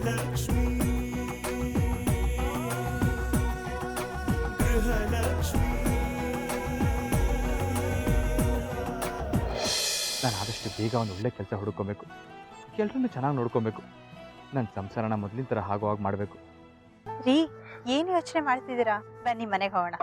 ಗೃಹಲಕ್ಷ್ಮಿ ಗೃಹಲಕ್ಷ್ಮಿ. ನಾನು ಆದಷ್ಟು ಬೇಗ ಒಂದು ಒಳ್ಳೆ ಕೆಲಸ ಹುಡ್ಕೊಬೇಕು, ಎಲ್ಲರನ್ನೂ ಚೆನ್ನಾಗಿ ನೋಡ್ಕೊಬೇಕು. ನನ್ನ ಸಂಸಾರನ ಮೊದಲಿನ ಥರ ಹಾಗೆ ಮಾಡಬೇಕು. ರೀ, ಏನು ಯೋಚನೆ ಮಾಡ್ತಿದ್ದೀರಾ? ಬನ್ನಿ ಮನೆಗೆ ಹೋಗೋಣ.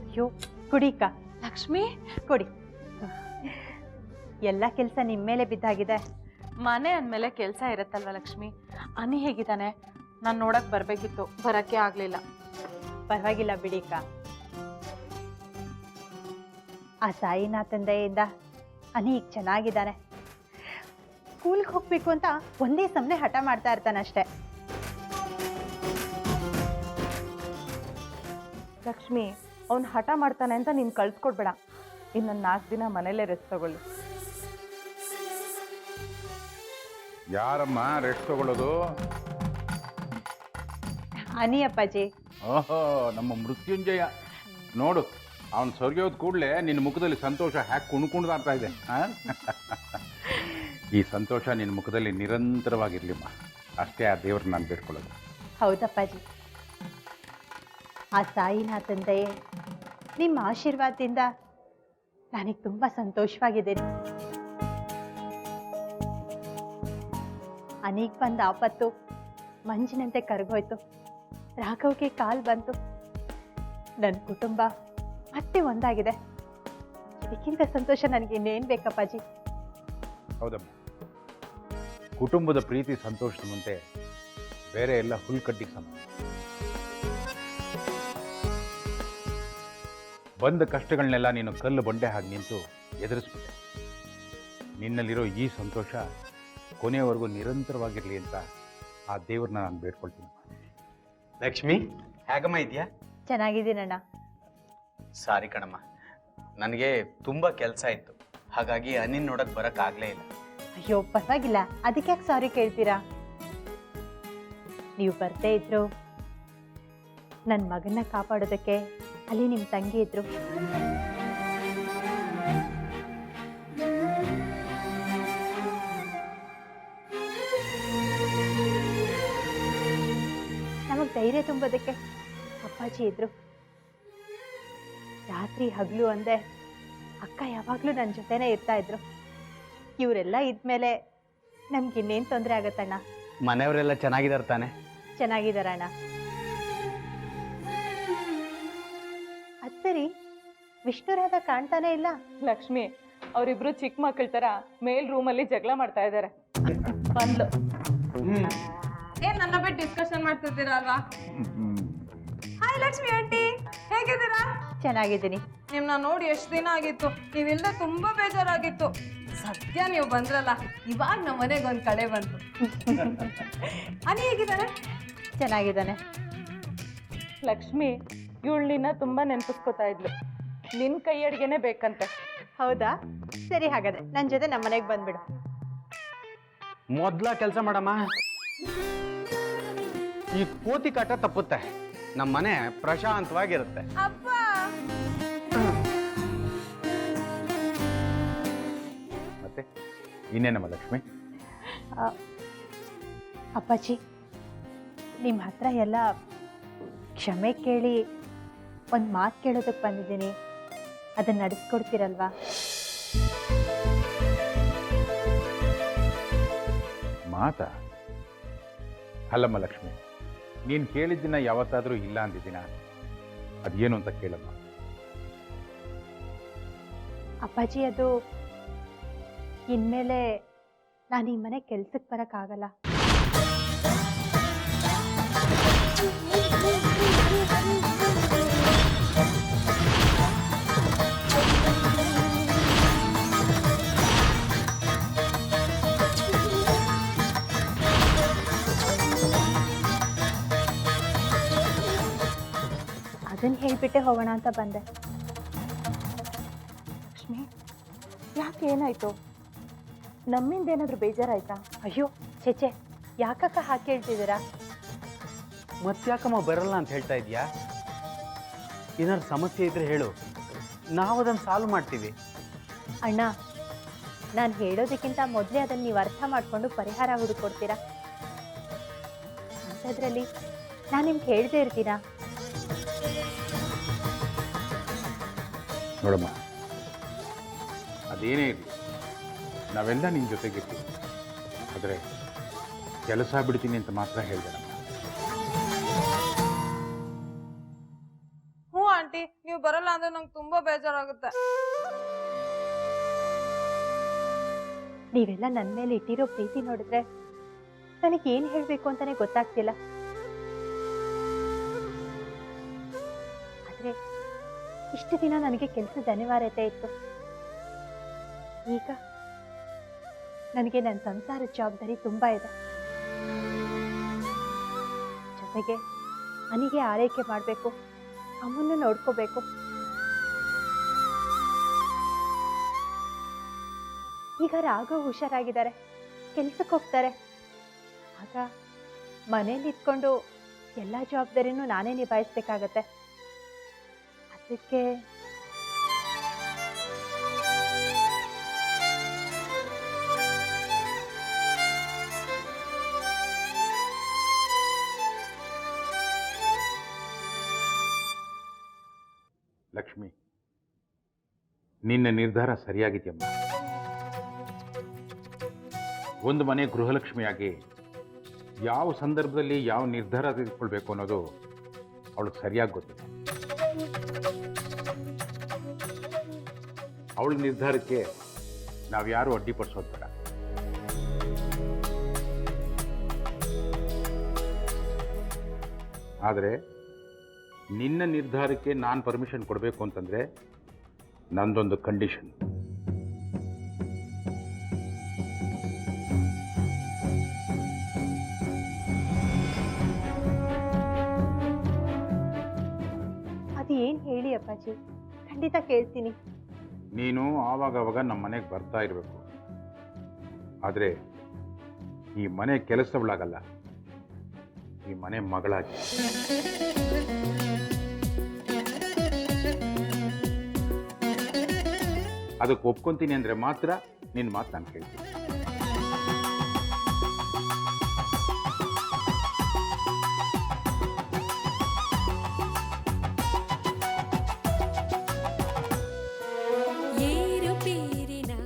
ಅಯ್ಯೋ, ಕುಡಿಕ ಲಕ್ಷ್ಮಿ, ಕೊಡಿ. ಎಲ್ಲ ಕೆಲಸ ನಿಮ್ಮ ಮೇಲೆ ಬಿದ್ದಾಗಿದೆ. ಮನೆ ಅಂದಮೇಲೆ ಕೆಲಸ ಇರುತ್ತಲ್ವ ಲಕ್ಷ್ಮಿ. ಅನಿ ಹೇಗಿದ್ದಾನೆ? ನಾನು ನೋಡಕ್ ಬರ್ಬೇಕಿತ್ತು, ಬರಕ್ಕೆ ಆಗ್ಲಿಲ್ಲ. ಪರವಾಗಿಲ್ಲ ಬಿಡಿಕ. ಆ ಸಾಯಿನಾಥನ್ ದಯೆಯಿಂದ ಅನಿ ಈಗ ಚೆನ್ನಾಗಿದ್ದಾನೆ. ಸ್ಕೂಲ್ಗೆ ಹೋಗ್ಬೇಕು ಅಂತ ಒಂದೇ ಸಮನೆ ಹಠ ಮಾಡ್ತಾ ಇರ್ತಾನಷ್ಟೆ. ಲಕ್ಷ್ಮಿ, ಅವ್ನು ಹಠ ಮಾಡ್ತಾನೆ ಅಂತ ನೀನು ಕಳ್ಸ್ಕೊಡ್ಬೇಡ. ಇನ್ನೊಂದು 4 ದಿನ ಮನೇಲೇ ರೆಸ್ಟ್ ತಗೊಳ್ಳಿ. ಯಾರಮ್ಮ ರೆಸ್ಟ್ ತಗೊಳ್ಳೋದು? ಅನಿ ಅಪ್ಪಾಜಿ. ಓಹೋ, ನಮ್ಮ ಮೃತ್ಯುಂಜಯ. ನೋಡು, ಅವನು ಸೊರ್ಯೋದ್ ಕೂಡಲೇ ನಿನ್ನ ಮುಖದಲ್ಲಿ ಸಂತೋಷ ಹ್ಯಾಕ್ ಕುಣ್ಕುಣ್ದಾಡ್ತಾ ಇದೆ. ಈ ಸಂತೋಷ ನಿನ್ನ ಮುಖದಲ್ಲಿ ನಿರಂತರವಾಗಿರ್ಲಿಮ್ಮ, ಅಷ್ಟೇ ಆ ದೇವ್ರನ್ನ ನಾನು ಬೇಡ್ಕೊಳ್ಳೋದು. ಹೌದಪ್ಪಾಜಿ, ಆ ಸಾಯಿನಾಥನ್ ದಯೆ ನಿಮ್ಮ ಆಶೀರ್ವಾದದಿಂದ ನನಗೆ ತುಂಬ ಸಂತೋಷವಾಗಿದ್ದೀನಿ. ಅನೀಗ್ ಬಂದ ಆಪತ್ತು ಮಂಜಿನಂತೆ ಕರಗೋಯ್ತು. ರಾಘವ್ಗೆ ಕಾಲ್ ಬಂತು. ನನ್ನ ಕುಟುಂಬ ಮತ್ತೆ ಒಂದಾಗಿದೆ. ಇದಕ್ಕಿಂತ ಸಂತೋಷ ನನಗೆ ಇನ್ನೇನು ಬೇಕಪ್ಪಾಜಿ? ಹೌದಮ್ಮ, ಕುಟುಂಬದ ಪ್ರೀತಿ ಸಂತೋಷದ ಮುಂದೆ ಬೇರೆ ಎಲ್ಲ ಹುಲ್ಕಡ್ಡಿಗೆ ಸಮ. ಬಂದ ಕಷ್ಟಗಳನ್ನೆಲ್ಲ ನೀನು ಕಲ್ಲು ಬಂಡೆ ಹಾಗೆ ನಿಂತು ಎದುರಿಸ್ಬಿಟ್ಟೆ. ನಿನ್ನಲ್ಲಿರೋ ಈ ಸಂತೋಷ ಕೊನೆಯವರೆಗೂ ನಿರಂತರವಾಗಿರಲಿ ಅಂತ ಆ ದೇವ್ರನ್ನ ನಾನು ಬೇಡ್ಕೊಳ್ತೀನಿ. ಲಕ್ಷ್ಮಿ, ಹೇಗಮ್ಮ ಇದೆಯಾ? ಚೆನ್ನಾಗಿದ್ದೀನಣ್ಣ. ಸಾರಿ ಕಣಮ್ಮ, ನನಗೆ ತುಂಬ ಕೆಲಸ ಇತ್ತು, ಹಾಗಾಗಿ ಅನಿನ್ ನೋಡಕ್ ಬರೋಕ್ಕಾಗಲೇ ಇಲ್ಲ. ಅಯ್ಯೋ ಪರವಾಗಿಲ್ಲ, ಅದಕ್ಕೆ ಯಾಕೆ ಸಾರಿ ಕೇಳ್ತೀರಾ? ನೀವು ಬರ್ದೇ ಇದ್ರು ನನ್ನ ಮಗನ್ನ ಕಾಪಾಡೋದಕ್ಕೆ ಅಲ್ಲಿ ನಿಮ್ಮ ತಂಗಿ ಇದ್ರು. ನಮಗೆ ಧೈರ್ಯ ತುಂಬೋದಕ್ಕೆ ಅಪ್ಪಾಜಿ ಇದ್ರು. ರಾತ್ರಿ ಹಗಲು ಅಂದೆ ಅಕ್ಕ ಯಾವಾಗಲೂ ನನ್ನ ಜೊತೆನೇ ಇರ್ತಾ ಇದ್ರು. ಇವರೆಲ್ಲ ಇದ್ಮೇಲೆ ನಮ್ಗಿನ್ನೇನು ತೊಂದರೆ ಆಗತ್ತಣ್ಣ? ಮನೆಯವರೆಲ್ಲ ಚೆನ್ನಾಗಿದ್ದಾರೆ ತಾನೆ? ಚೆನ್ನಾಗಿದ್ದಾರಣ್ಣ. ಅತ್ತರಿ ವಿಷ್ಣುರಾಧ ಕಾಣ್ತಾನೆ ಇಲ್ಲ. ಲಕ್ಷ್ಮಿ, ಅವರಿಬ್ರು ಚಿಕ್ಕ ಮಕ್ಕಳ ತರ ಮೇಲ್ ರೂಮಲ್ಲಿ ಜಗಳ ಮಾಡ್ತಾ ಇದ್ದಾರೆ. ಬಂದ್ಲು. ಏನ್ ನನ್ನ ಬಿಟ್ಟು ಡಿಸ್ಕಷನ್ ಮಾಡ್ತಿದ್ದೀರಾ ಅಲ್ವಾ? ಹಾಯ್ ಲಕ್ಷ್ಮಿ ಆಂಟಿ, ಹೇಗಿದ್ದೀರಾ? ಚೆನ್ನಾಗಿದ್ದೀನಿ. ನಿಮ್ನ ನೋಡಿ ಎಷ್ಟು ದಿನ ಆಗಿತ್ತು. ನೀವಿಲ್ಲದೆ ತುಂಬಾ ಬೇಜಾರಾಗಿತ್ತು. ಸದ್ಯ ನೀವು ಬಂದ್ರಲ್ಲ, ಇವಾಗ ನಮ್ಮ ಮನೆಗೆ ಒಂದು ಕಳೆ ಬಂತು. ಅನಿ ಹೇಗಿದ್ದಾನೆ? ಚೆನ್ನಾಗಿದ್ದಾನೆ. ಲಕ್ಷ್ಮಿ, ಇವಳು ನಿನ್ನ ತುಂಬಾ ನೆನಪಿಸ್ಕೊತಾ ಇದ್ಲು. ನಿನ್ ಕೈ ಅಡಿಗೆನೆ ಬೇಕಂತೆ. ಹೌದಾ? ಸರಿ, ಹಾಗಾದ್ರೆ ನನ್ನ ಜೊತೆ ನಮ್ಮ ಮನೆಗೆ ಬಂದ್ಬಿಡು. ಮೊದ್ಲ ಕೆಲಸ ಮಾಡಮ್ಮ, ಈ ಕೋತಿ ಕಾಟ ತಪ್ಪುತ್ತೆ. ನಮ್ಮ ಮನೆ ಪ್ರಶಾಂತವಾಗಿರುತ್ತೆ. ಅಪ್ಪ, ಮತ್ತೆ ಇನ್ನೇನಮ್ಮ ಲಕ್ಷ್ಮಿ? ಅಪ್ಪಾಜಿ, ನಿಮ್ಮ ಹತ್ರ ಎಲ್ಲ ಕ್ಷಮೆ ಕೇಳಿ ಒಂದು ಮಾತು ಕೇಳೋದಕ್ಕೆ ಬಂದಿದ್ದೀನಿ. ಅದನ್ನ ನಡೆಸ್ಕೊಡ್ತೀರಲ್ವಾ? ಮಾತಾ? ಅಲ್ಲಮ್ಮ ಲಕ್ಷ್ಮಿ, ನೀನು ಕೇಳಿದ್ದಿನ ಯಾವತ್ತಾದರೂ ಇಲ್ಲ ಅಂದಿದ್ದೀನ? ಅದೇನು ಅಂತ ಕೇಳಮ್ಮ. ಅಪ್ಪಾಜಿ, ಅದು ಇನ್ಮೇಲೆ ನಾನು ಈ ಮನೆ ಕೆಲ್ಸಕ್ಕೆ ಬರೋಕ್ಕಾಗಲ್ಲ. ಅದನ್ನು ಹೇಳಿಬಿಟ್ಟೆ ಹೋಗೋಣ ಅಂತ ಬಂದೆ. ಲಕ್ಷ್ಮಿ, ಯಾಕೆ ಏನಾಯ್ತು? ನಮ್ಮಿಂದ ಏನಾದರೂ ಬೇಜಾರಾಯ್ತಾ? ಅಯ್ಯೋ ಚೇಚೆ, ಯಾಕಕ್ಕ ಹಾಕಿ ಹೇಳ್ತಿದ್ದೀರಾ? ಮತ್ತ್ಯಾಕಮ್ಮ ಬರಲ್ಲ ಅಂತ ಹೇಳ್ತಾ ಇದೀಯಾ? ಏನಾದ್ರು ಸಮಸ್ಯೆ ಇದ್ರೆ ಹೇಳು, ನಾವು ಅದನ್ನು ಸಾಲ್ವ್ ಮಾಡ್ತೀವಿ. ಅಣ್ಣ, ನಾನು ಹೇಳೋದಕ್ಕಿಂತ ಮೊದಲೇ ಅದನ್ನು ನೀವು ಅರ್ಥ ಮಾಡಿಕೊಂಡು ಪರಿಹಾರ ಹುಡುಕೊಡ್ತೀರಾ? ಅಂಥದ್ರಲ್ಲಿ ನಾನು ನಿಮ್ಗೆ ಹೇಳ್ದೇ ಇರ್ತೀನಾ? ನೋಡಮ್ಮ, ಅದೇನೇ ಇರಲಿ, ನಾವೆಲ್ಲ ನಿನ್ನ ಜೊತೆಗಿರ್ತೀವಿ. ಆದರೆ ಕೆಲಸ ಬಿಡ್ತೀನಿ ಅಂತ ಮಾತ್ರ ಹೇಳ್ಬೇಡಮ್ಮ. ಹ್ಞೂ ಆಂಟಿ, ನೀವು ಬರಲ್ಲ ಅಂದ್ರೆ ನಂಗೆ ತುಂಬಾ ಬೇಜಾರಾಗುತ್ತೆ. ನೀವೆಲ್ಲ ನನ್ನ ಮೇಲೆ ಇಟ್ಟಿರೋ ಪ್ರೀತಿ ನೋಡಿದ್ರೆ ನನಗೆ ಏನು ಹೇಳಬೇಕು ಅಂತಾನೆ ಗೊತ್ತಾಗ್ತಿಲ್ಲ. ಆದ್ರೆ ಇಷ್ಟು ದಿನ ನನಗೆ ಕೆಲಸದ ಅನಿವಾರ್ಯತೆ ಇತ್ತು. ಈಗ ನನಗೆ ನನ್ನ ಸಂಸಾರದ ಜವಾಬ್ದಾರಿ ತುಂಬಾ ಇದೆ. ಜೊತೆಗೆ ನನಗೆ ಆರೈಕೆ ಮಾಡಬೇಕು, ಅಮ್ಮನ್ನು ನೋಡ್ಕೋಬೇಕು. ಈಗ ರಾಘವ್ ಹುಷಾರಾಗಿದ್ದಾರೆ, ಕೆಲ್ಸಕ್ಕೆ ಹೋಗ್ತಾರೆ. ಆಗ ಮನೇಲಿ ಇದ್ಕೊಂಡು ಎಲ್ಲ ಜವಾಬ್ದಾರಿನೂ ನಾನೇ ನಿಭಾಯಿಸ್ಬೇಕಾಗತ್ತೆ. ಅದಕ್ಕೆ ಲಕ್ಷ್ಮಿ, ನಿನ್ನ ನಿರ್ಧಾರ ಸರಿಯಾಗಿದೆಯಮ್ಮ. ಒಂದು ಮನೆ ಗೃಹಲಕ್ಷ್ಮಿಯಾಗಿ ಯಾವ ಸಂದರ್ಭದಲ್ಲಿ ಯಾವ ನಿರ್ಧಾರ ತೆಗೆದುಕೊಳ್ಬೇಕು ಅನ್ನೋದು ಅವಳಿಗೆ ಸರಿಯಾಗಿ ಗೊತ್ತಿದೆ. ಅವಳ ನಿರ್ಧಾರಕ್ಕೆ ನಾವ್ಯಾರೂ ಅಡ್ಡಿಪಡಿಸೋದು ಬೇಡ. ಆದರೆ ನಿನ್ನ ನಿರ್ಧಾರಕ್ಕೆ ನಾನು ಪರ್ಮಿಷನ್ ಕೊಡಬೇಕು ಅಂತಂದರೆ ನಂದೊಂದು ಕಂಡೀಷನ್. ಅದು ಏನು ಹೇಳಿ ಅಪ್ಪಾಜಿ, ಖಂಡಿತ ಕೇಳ್ತೀನಿ. ನೀನು ಆವಾಗವಾಗ ನಮ್ಮ ಮನೆಗೆ ಬರ್ತಾ ಇರಬೇಕು. ಆದರೆ ಈ ಮನೆ ಕೆಲಸದವಳಾಗಲ್ಲ, ಈ ಮನೆ ಮಗಳಾಗಿ. ಅದಕ್ಕೆ ಒಪ್ಕೊಂತೀನಿ ಅಂದರೆ ಮಾತ್ರ ನಿನ್ನ ಮಾತು ನಾನು ಕೇಳ್ತೀನಿ.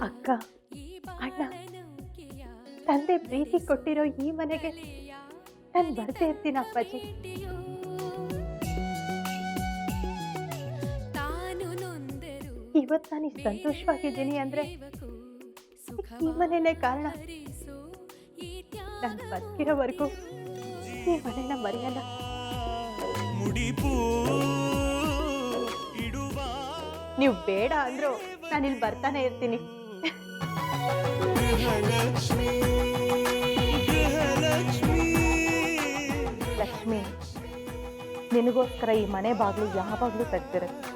ಅಕ್ಕ, ಅಣ್ಣ, ತಂದೆ ಪ್ರೀತಿ ಕೊಟ್ಟಿರೋ ಈ ಮನೆಗೆ ನಾನು ಬರ್ತಾ ಇರ್ತೀನಿ ಅಪ್ಪಾಜಿ. ಇವತ್ತು ನಾನು ಇಷ್ಟು ಸಂತೋಷವಾಗಿದ್ದೀನಿ ಅಂದ್ರೆ ಈ ಮನೆನೇ ಕಾರಣ. ನಾನು ಬದುಕಿರೋವರೆಗೂ ಈ ಮನೆನ ಮರೆಯಲ್ಲ. ನೀವು ಬೇಡ ಅಂದ್ರೂ ನಾನು ಇಲ್ಲಿ ಬರ್ತಾನೆ ಇರ್ತೀನಿ. ಲಕ್ಷ್ಮಿ, ನಿನಗೋಸ್ಕರ ಈ ಮನೆ ಬಾಗಿಲು ಯಾವಾಗಲೂ ತೆಗ್ದಿರುತ್ತೆ.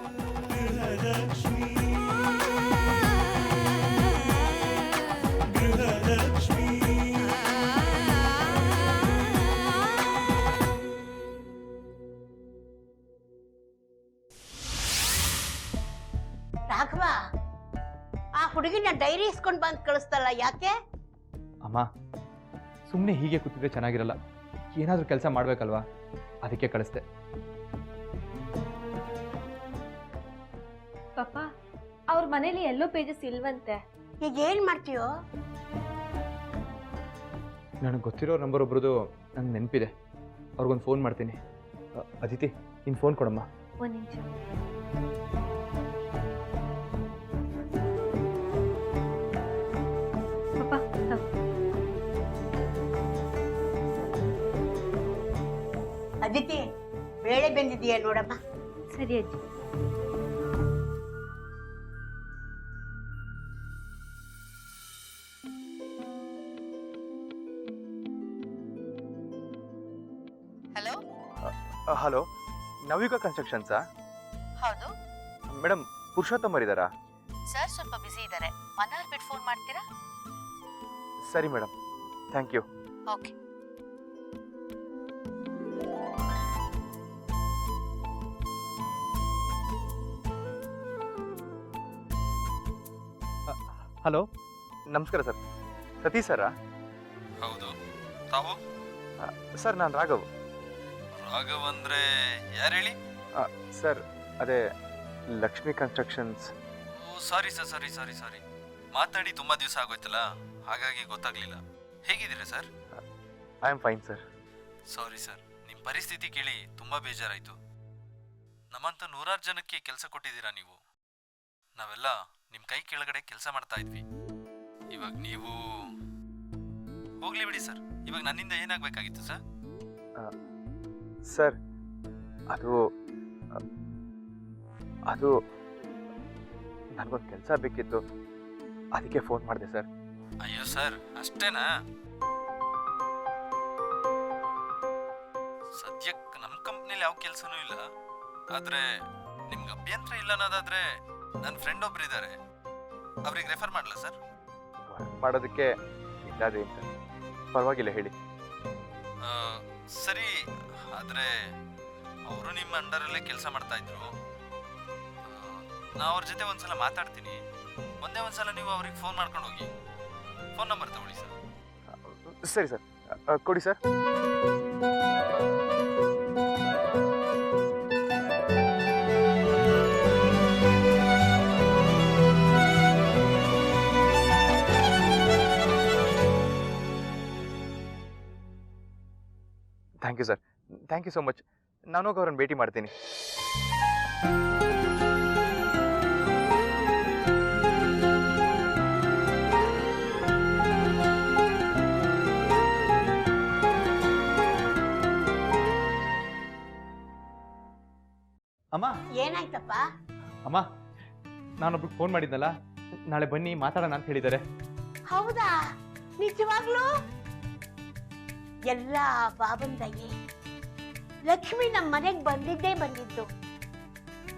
ರಾಘವ, ಆ ಹುಡುಗಿನ ಡೈರಿ ಇಸ್ಕೊಂಡು ಬಂದು ಕಳಿಸ್ತಲ್ಲ, ಯಾಕೆ? ಅಮ್ಮ, ಸುಮ್ಮನೆ ಹೀಗೆ ಕೂತಿದ್ರೆ ಚೆನ್ನಾಗಿರಲ್ಲ. ಏನಾದರೂ ಕೆಲಸ ಮಾಡಬೇಕಲ್ವಾ, ಅದಕ್ಕೆ ಕಳಿಸ್ದೆ. ಪಾಪ, ಅವ್ರ ಮನೇಲಿ ಎಲ್ಲೋ ಪೇಜಸ್ ಇಲ್ವಂತೆ. ಈಗ ಏನ್ ಮಾಡ್ತೀಯೋ? ನನಗೆ ಗೊತ್ತಿರೋ ನಂಬರ್ ಒಬ್ರದ್ದು ನಂಗೆ ನೆನಪಿದೆ. ಅವ್ರಿಗೊಂದು ಫೋನ್ ಮಾಡ್ತೀನಿ. ಅದಿತಿ, ನಿನ್ನ ಫೋನ್ ಕೊಡಮ್ಮ. ಒಂದ್ ನಿಮಿಷ. ಪಾಪ, ಅದಿತಿ, ಬೇಳೆ ಬೆಂದಿದೀಯ ನೋಡಮ್ಮ. ಸರಿ ಅಜ್ಜಿ. ಹಲೋ. ಹಲೋ, ನವಿಕಾ ಕನ್ಸ್ಟ್ರಕ್ಷನ್ಸಾ? ಹೌದು ಮೇಡಮ್, ಪುರುಷೋತ್ತಮ್ ಅವರಿದ್ದಾರಾ? ಸರ್, ಸ್ವಲ್ಪ ಬಿಸಿ ಇದ್ದಾರೆ. 1 hour ಬಿಟ್ಟು ಫೋನ್ ಮಾಡ್ತೀರಾ? ಸರಿ madam, thank you. Okay. Hello, ನಮಸ್ಕಾರ ಸರ್. ಸತೀಶ್ ಸರಾ? ಹೌದು, ತಾವು? ಸರ್, ನಾನು ರಾಘವ್. ರಾಘವ್ ಅಂದ್ರೆ ಯಾರು ಹೇಳಿ? ಸರ್, ಅದೇ ಲಕ್ಷ್ಮಿ ಕನ್ಸ್ಟ್ರಕ್ಷನ್ಸ್. ಓ ಸಾರಿ ಸರ್, ಸಾರಿ ಮಾತಾಡಿ ತುಂಬಾ ದಿವಸ ಆಗೋಯ್ತಲ್ಲ, ಹಾಗಾಗಿ ಗೊತ್ತಾಗ್ಲಿಲ್ಲ. ಹೇಗಿದ್ದೀರಾ sir? I am fine sir. Sorry sir, ನಿಮ್ಮ ಪರಿಸ್ಥಿತಿ ಕೇಳಿ ತುಂಬಾ ಬೇಜಾರಾಯ್ತು. ನಮ್ಮಂತ 100 ಜನಕ್ಕೆ ಕೆಲಸ ಕೊಟ್ಟಿದ್ದೀರಾ ನೀವು. ನಾವೆಲ್ಲ ನಿಮ್ಮ ಕೈ ಕೆಳಗಡೆ ಕೆಲಸ ಮಾಡ್ತಾ ಇದ್ವಿ. ಇವಾಗ ನೀವು ಹೋಗ್ಲಿ ಬಿಡಿ ಸರ್. ಇವಾಗ ನನ್ನಿಂದ ಏನಾಗಬೇಕಾಗಿತ್ತು ಸರ್? ಸರ್, ಅದು ನನಗೊಂದು ಕೆಲಸ ಬೇಕಿತ್ತು, ಅದಕ್ಕೆ ಫೋನ್ ಮಾಡಿದೆ ಸರ್. ಅಯ್ಯೋ ಸರ್, ಅಷ್ಟೇನಾ? ಸದ್ಯಕ್ಕೆ ನಮ್ಮ ಕಂಪ್ನಿಲಿ ಯಾವ ಕೆಲಸನೂ ಇಲ್ಲ. ಆದ್ರೆ ನಿಮ್ಗೆ ಅಭ್ಯಂತರ ಇಲ್ಲ ಅನ್ನೋದಾದ್ರೆ ನನ್ನ ಫ್ರೆಂಡ್ ಒಬ್ರು ಇದ್ದಾರೆ, ಅವ್ರಿಗೆ ರೆಫರ್ ಮಾಡಲಾ ಸರ್? ವರ್ಕ್ ಮಾಡೋದಕ್ಕೆ ಇಲ್ಲದೇನು ಸರ್, ಪರವಾಗಿಲ್ಲ ಹೇಳಿ. ಸರಿ, ಆದರೆ ಅವರು ನಿಮ್ಮ ಅಂಡರಲ್ಲೇ ಕೆಲಸ ಮಾಡ್ತಾ ಇದ್ರು. ನಾ ಅವ್ರ ಜೊತೆ ಒಂದ್ಸಲ ಮಾತಾಡ್ತೀನಿ. ಒಂದ್ಸಲ ನೀವು ಅವ್ರಿಗೆ ಫೋನ್ ಮಾಡ್ಕೊಂಡು ಹೋಗಿ. ಫೋನ್ ನಂಬರ್ ತಗೊಳ್ಳಿ ಸರ್. ಸರಿ ಸರ್, ಕೊಡಿ sir. Thank you sir, thank you so much. ನಾನು ಹೋಗಿ ಅವ್ರನ್ನ ಭೇಟಿ ಮಾಡ್ತೀನಿ. ಅಮ್ಮ, ಏನಾಯ್ತಪ್ಪ? ಅಮ್ಮ, ನಾನೊಬ್ರಿಗೆ ಫೋನ್ ಮಾಡಿದ್ನಲ್ಲ, ನಾಳೆ ಬನ್ನಿ ಮಾತಾಡೋಣ ಅಂತ ಹೇಳಿದ್ದಾರೆ. ಹೌದಾ? ನಿಜವಾಗ್ಲೂ? ಎಲ್ಲ ಬಾಬನ್ ದಯೆ. ಲಕ್ಷ್ಮಿ ನಮ್ಮ ಮನೆಗೆ ಬಂದಿದ್ದು.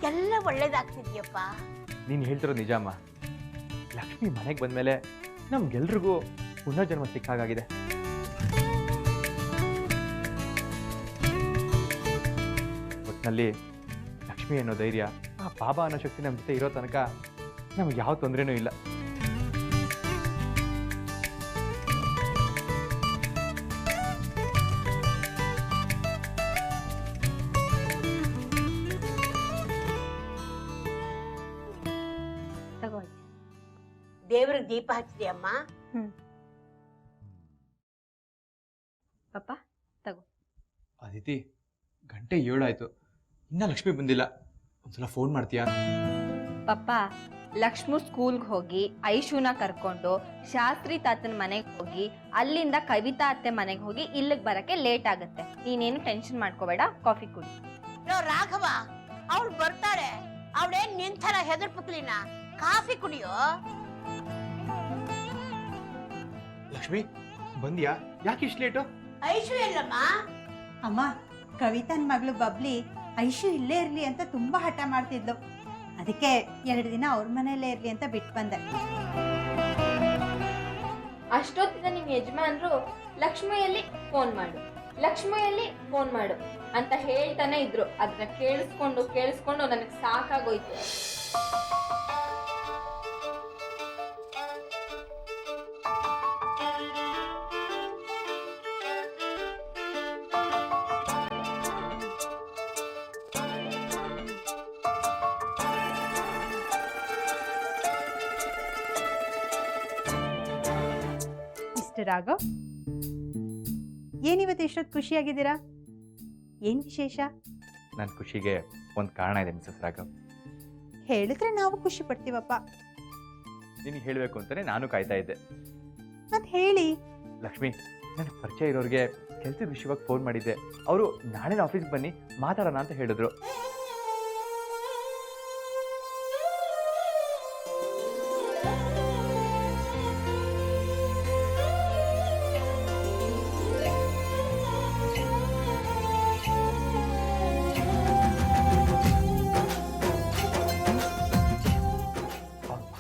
ಎಲ್ಲ ಒಳ್ಳೇದಾಗ್ತಿದ್ಯಪ್ಪ. ನೀನು ಹೇಳ್ತಿರೋದು ನಿಜ ಅಮ್ಮ. ಲಕ್ಷ್ಮಿ ಮನೆಗೆ ಬಂದ್ಮೇಲೆ ನಮ್ಗೆಲ್ರಿಗೂ ಪುನರ್ಜನ್ಮ ಸಿಕ್ಕಾಗಿದೆ. ಒಟ್ಟಿನಲ್ಲಿ ಲಕ್ಷ್ಮಿ ಅನ್ನೋ ಧೈರ್ಯ, ಆ ಬಾಬಾ ಅನ್ನೋ ಶಕ್ತಿ ನಮ್ಮ ಜೊತೆ ಇರೋ ತನಕ ನಮ್ಗೆ ಯಾವ ತೊಂದರೆನೂ ಇಲ್ಲ. ತಗೊಳ್ಳಿ. ದೇವ್ರಿಗೆ ದೀಪ ಹಚ್ಚಿದೆ ಅಮ್ಮ. ಪಪ್ಪ ತಗೋ. ಅದಿತಿ, ಗಂಟೆ 7 ಆಯ್ತು, ಇನ್ನ ಲಕ್ಷ್ಮಿ ಬಂದಿಲ್ಲ. ಒಂದ್ಸಲ ಫೋನ್ ಮಾಡ್ತೀಯಾ? ಪಪ್ಪ, ಲಕ್ಷ್ಮು ಸ್ಕೂಲ್ಗೆ ಹೋಗಿ ಐಶುನ ಕರ್ಕೊಂಡು ಶಾಸ್ತ್ರಿ ತಾತನ ಮನೆಗೆ ಹೋಗಿ ಅಲ್ಲಿಂದ ಕವಿತಾ ಅತ್ತೆ ಮನೆಗೆ ಹೋಗಿ ಇಲ್ಲಿಗೆ ಬರಕ್ಕೆ ಲೇಟ್ ಆಗುತ್ತೆ. ನೀನೇನು ಟೆನ್ಷನ್ ಮಾಡ್ಕೋಬೇಡ, ಕಾಫಿ ಕುಡಿ. ರಾಘವ, ಅವಳು ಬರ್ತಾಳೆ. ಅವಳೇನ್ ನಿಂತರ ಹೆದರ್ ಪುತ್ಲಿನ. ಕಾಫಿ ಕುಡಿಯೋ. ಲಕ್ಷ್ಮಿ ಬಂದ್ಯಾ? ಯಾಕೆ ಇಷ್ಟು ಲೇಟು? ಐಶು ಎಲ್ಲಮ್ಮ? ಅಮ್ಮ, ಕವಿತನ್ ಮಗಳು ಬಬ್ಲಿ ಐಶು ಇಲ್ಲೇ ಇರ್ಲಿ ಅಂತ ತುಂಬಾ ಹಠ ಮಾಡ್ತಿದ್ಲು. ಅದಕ್ಕೆ 2 ದಿನ ಅವ್ರ ಮನೆಯಲ್ಲೇ ಇರ್ಲಿ ಅಂತ ಬಿಟ್ಟು ಬಂದೆ. ಅಷ್ಟೊತ್ತಿನ ನಿಮ್ ಯಜಮಾನ್ರು ಲಕ್ಷ್ಮಿಯಲ್ಲಿ ಫೋನ್ ಮಾಡು ಅಂತ ಹೇಳ್ತಾನೆ ಇದ್ರು. ಅದನ್ನ ಕೇಳಿಸ್ಕೊಂಡು ನನಗೆ ಸಾಕಾಗೋಯ್ತು. ಮಿಸ್ಟರ್ ರಾಘವ್, ಏನಿವತ್ತು ಇಷ್ಟೊತ್ತು ಖುಷಿಯಾಗಿದ್ದೀರಾ? ಏನ್ ವಿಶೇಷ? ನನ್ನ ಖುಷಿಗೆ ಒಂದು ಕಾರಣ ಇದೆ ಮಿಸಸ್ ರಾಘವ್. ಹೇಳಿದ್ರೆ ನಾವು ಖುಷಿ ಪಡ್ತೀವಪ್ಪ. ನಿನಗೆ ಹೇಳಬೇಕು ಅಂತಾನೆ ನಾನು ಕಾಯ್ತಾ ಇದ್ದೆ. ಮತ್ ಹೇಳಿ. ಲಕ್ಷ್ಮಿ, ನನ್ನ ಪರಿಚಯ ಇರೋರಿಗೆ ಕೆಲಸದ ವಿಷಯವಾಗಿ ಫೋನ್ ಮಾಡಿದ್ದೆ. ಅವರು ನಾಳೆ ಆಫೀಸ್ಗೆ ಬನ್ನಿ ಮಾತಾಡೋಣ ಅಂತ ಹೇಳಿದ್ರು.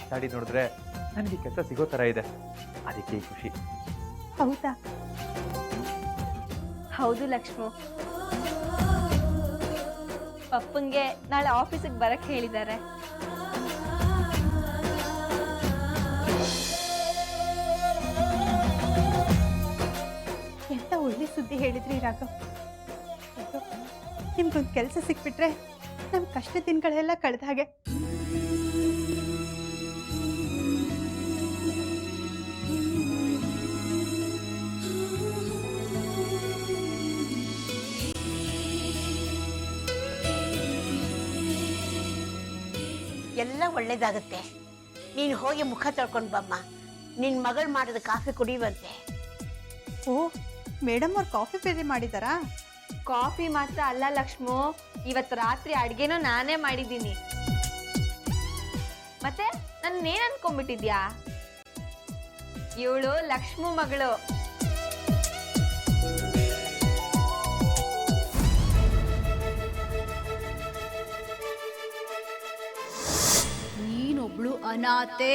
ಮಾತಾಡಿ ನೋಡಿದ್ರೆ ನನಗೆ ಕೆಲಸ ಸಿಗೋ ಥರ ಇದೆ. ಅದಕ್ಕೆ ಖುಷಿ. ಹೌದಾ? ಹೌದು ಲಕ್ಷ್ಮು, ಪಪ್ಪಂಗೆ ನಾಳೆ ಆಫೀಸಿಗೆ ಬರಕ್ಕೆ ಹೇಳಿದ್ದಾರೆ. ಸುದ್ದಿ ಹೇಳಿದ್ರಿ ರಾಘವ್. ನಿಮ್ಗೊಂದು ಕೆಲಸ ಸಿಕ್ಬಿಟ್ರೆ ನಮ್ಮ ಕಷ್ಟ ದಿನಗಳೆಲ್ಲ ಕಳೆದ ಹಾಗೆ. ಎಲ್ಲ ಒಳ್ಳೇದಾಗತ್ತೆ. ನೀನು ಹೋಗಿ ಮುಖ ತೊಳ್ಕೊಂಡು ಬಮ್ಮ. ನಿನ್ನ ಮಗಳು ಮಾಡಿದ ಕಾಫಿ ಕುಡಿಯುವಂತೆ. ಓ ಮೇಡಮ್ ಅವ್ರು ಕಾಫಿ ಬೇರೆ ಮಾಡಿದಾರಾ? ಕಾಫಿ ಮಾತ್ರ ಅಲ್ಲ ಲಕ್ಷ್ಮು, ಇವತ್ತು ರಾತ್ರಿ ಅಡ್ಗೆನೂ ನಾನೇ ಮಾಡಿದ್ದೀನಿ. ಮತ್ತೆ ನನ್ನೇನ್ ಅನ್ಕೊಂಡ್ಬಿಟ್ಟಿದ್ಯಾ? ಇವಳು ಲಕ್ಷ್ಮು ಮಗಳು. ನೀನೊಬ್ಳು ಅನಾಥೆ.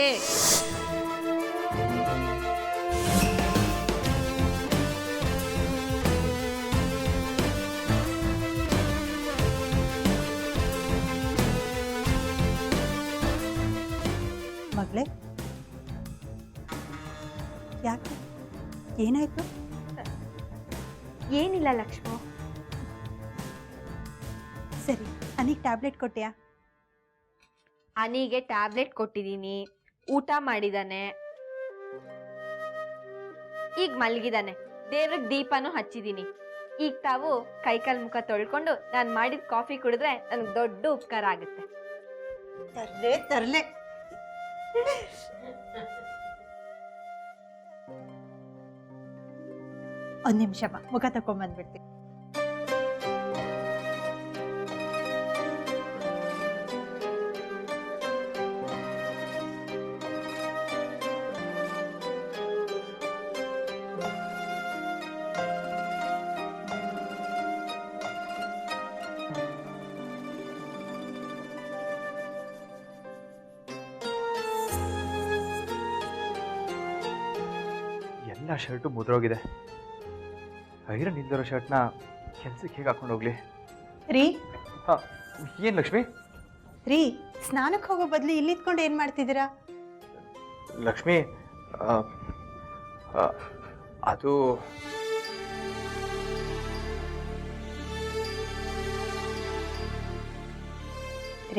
ಮಗಳೇ, ಯಾಕೆ ಏನಾಯ್ತು? ಏನಿಲ್ಲ ಲಕ್ಷ್ಮು. ಸರಿ, ಅನಿಗೆ ಟ್ಯಾಬ್ಲೆಟ್ ಕೊಟ್ಟಿಯಾ? ಅನಿಗೆ ಟ್ಯಾಬ್ಲೆಟ್ ಕೊಟ್ಟಿದ್ದೀನಿ, ಊಟ ಮಾಡಿದಾನೆ, ಈಗ ಮಲಗಿದಾನೆ. ದೇವ್ರಿಗೆ ದೀಪನೂ ಹಚ್ಚಿದ್ದೀನಿ. ಈಗ ತಾವು ಕೈಕಾಲು ಮುಖ ತೊಳ್ಕೊಂಡು ನಾನು ಮಾಡಿದ ಕಾಫಿ ಕುಡಿದ್ರೆ ನನಗೆ ದೊಡ್ಡ ಉಪಕಾರ ಆಗುತ್ತೆ. ತರ್ಲೆ ಒಂದ್ ನಿಮಿಷ ಮುಖ ತಕೊಂಡ್ಬಂದ್ಬಿಡ್ತೀನಿ. ಎಲ್ಲ ಶರ್ಟು ಮುದ್ರೋಗಿದೆ. ಐರನ್ ಇಲ್ದಿರೋ ಶರ್ಟ್ನ ಕೆಲ್ಸಕ್ಕೆ ಹೇಗೆ ಹಾಕೊಂಡು ಹೋಗ್ಲಿ? ರೀ ಹಾಂ, ಏನು ಲಕ್ಷ್ಮಿ? ರೀ, ಸ್ನಾನಕ್ಕೆ ಹೋಗೋ ಬದಲು ಇಲ್ಲಿ ಇದ್ಕೊಂಡು ಏನು ಮಾಡ್ತಿದ್ದೀರಾ? ಲಕ್ಷ್ಮಿ, ಅದು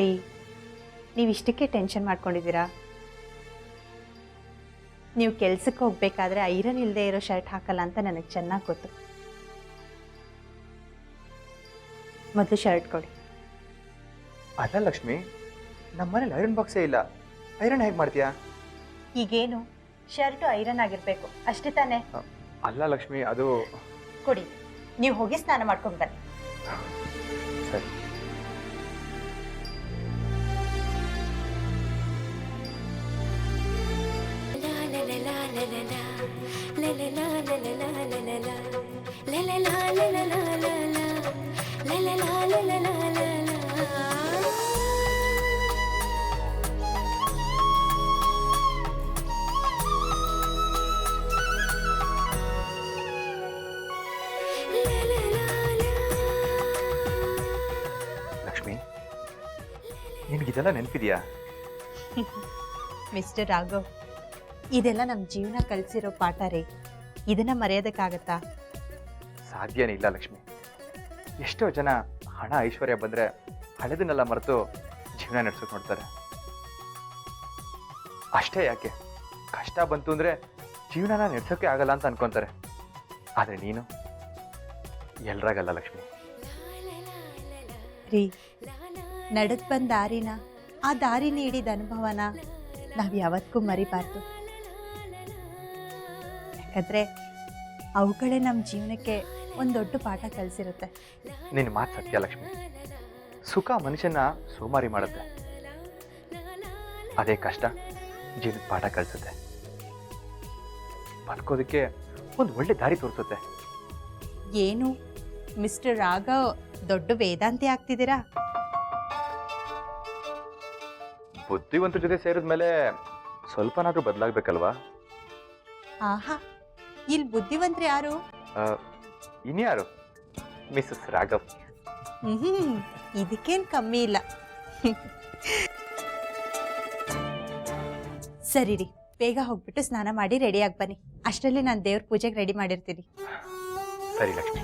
ರೀ, ನೀವು ಇಷ್ಟಕ್ಕೆ ಟೆನ್ಷನ್ ಮಾಡ್ಕೊಂಡಿದ್ದೀರಾ? ನೀವು ಕೆಲ್ಸಕ್ಕೆ ಹೋಗ್ಬೇಕಾದ್ರೆ ಐರನ್ ಇಲ್ಲದೆ ಇರೋ ಶರ್ಟ್ ಹಾಕಲ್ಲ ಅಂತ ನನಗೆ ಚೆನ್ನಾಗಿ ಗೊತ್ತು. ಮೊದಲು ಶರ್ಟ್ ಕೊಡಿ. ಅಲ್ಲ ಲಕ್ಷ್ಮಿ, ನಮ್ಮ ಮನೇಲಿ ಐರನ್ ಬಾಕ್ಸೇ ಇಲ್ಲ. ಐರನ್ ಹೇಗೆ ಮಾಡ್ತೀಯಾ? ಈಗೇನು ಶರ್ಟು ಐರನ್ ಆಗಿರಬೇಕು ಅಷ್ಟೇ ತಾನೇ? ಅಲ್ಲ ಲಕ್ಷ್ಮಿ, ಅದು ಕೊಡಿ, ನೀವು ಹೋಗಿ ಸ್ನಾನ ಮಾಡ್ಕೊಂಡು ಬನ್ನಿ. ಸರಿ. ಲಕ್ಷ್ಮಿ, ನಿನಗಿದೆಲ್ಲ ನೆನಪಿದೆಯಾ? ಮಿಸ್ಟರ್ ರಾಘವ್, ಇದೆಲ್ಲ ನಮ್ಮ ಜೀವನ ಕಲಿಸಿರೋ ಪಾಠ ರೀ. ಇದನ್ನ ಮರೆಯೋದಕ್ಕಾಗತ್ತಾ? ಸಾಧ್ಯನೇ ಇಲ್ಲ ಲಕ್ಷ್ಮಿ. ಎಷ್ಟೋ ಜನ ಹಣ ಐಶ್ವರ್ಯ ಬಂದರೆ ಹಳೆದನ್ನೆಲ್ಲ ಮರೆತು ಜೀವನ ನಡೆಸೋಕೆ ನೋಡ್ತಾರೆ. ಅಷ್ಟೇ ಯಾಕೆ, ಕಷ್ಟ ಬಂತು ಅಂದರೆ ಜೀವನನ ನಡೆಸೋಕೆ ಆಗಲ್ಲ ಅಂತ ಅನ್ಕೊತಾರೆ. ಆದರೆ ನೀನು ಎಲ್ರಾಗಲ್ಲ ಲಕ್ಷ್ಮಿ. ರೀ, ನಡೆದು ಬಂದ ದಾರಿನ, ಆ ದಾರಿನ ಹಿಡಿದ ಅನುಭವನ ನಾವು ಯಾವತ್ತಿಗೂ ಮರಿಬಾರ್ದು. ಯಾಕಂದರೆ ಅವುಗಳೇ ನಮ್ಮ ಜೀವನಕ್ಕೆ ಒಂದು ದೊಡ್ಡ ಪಾಠ ಕಲಿಸಿರುತ್ತೆ. ನಿನ್ನ ಮಾತು ಸತ್ಯ ಲಕ್ಷ್ಮಿ. ಸುಖ ಮನುಷ್ಯನ ಸೋಮಾರಿ ಮಾಡುತ್ತೆ, ಅದೇ ಕಷ್ಟ ಜೀವನಕ್ಕೆ ಪಾಠ ಕಲಿಸುತ್ತೆ. ಬದುಕೋದಕ್ಕೆ ಒಂದು ಒಳ್ಳೆ ದಾರಿ ತೋರಿಸುತ್ತೆ. ಏನು ಮಿಸ್ಟರ್ ರಾಘವ್ ದೊಡ್ಡ ವೇದಾಂತಿ ಆಗ್ತಿದ್ದೀರಾ? ಬುದ್ಧಿವಂತರ ಜೊತೆ ಸೇರಿದ್ಮೇಲೆ ಸ್ವಲ್ಪನಾದ್ರೂ ಬದಲಾಗಬೇಕಲ್ವಾ? ಆಹಾ, ಇಲ್ಲಿ ಬುದ್ಧಿವಂತರು ಯಾರು? ಇನ್ಯಾರು? ಮಿಸಸ್ ರಾಘವ್. ಇದಕ್ಕೇನು ಕಮ್ಮಿ ಇಲ್ಲ. ಸರಿ ರೀ, ಬೇಗ ಹೋಗ್ಬಿಟ್ಟು ಸ್ನಾನ ಮಾಡಿ ರೆಡಿಯಾಗಿ ಬನ್ನಿ. ಅಷ್ಟರಲ್ಲಿ ನಾನು ದೇವ್ರ ಪೂಜೆಗೆ ರೆಡಿ ಮಾಡಿರ್ತೀನಿ. ಸರಿ ಲಕ್ಷ್ಮಿ.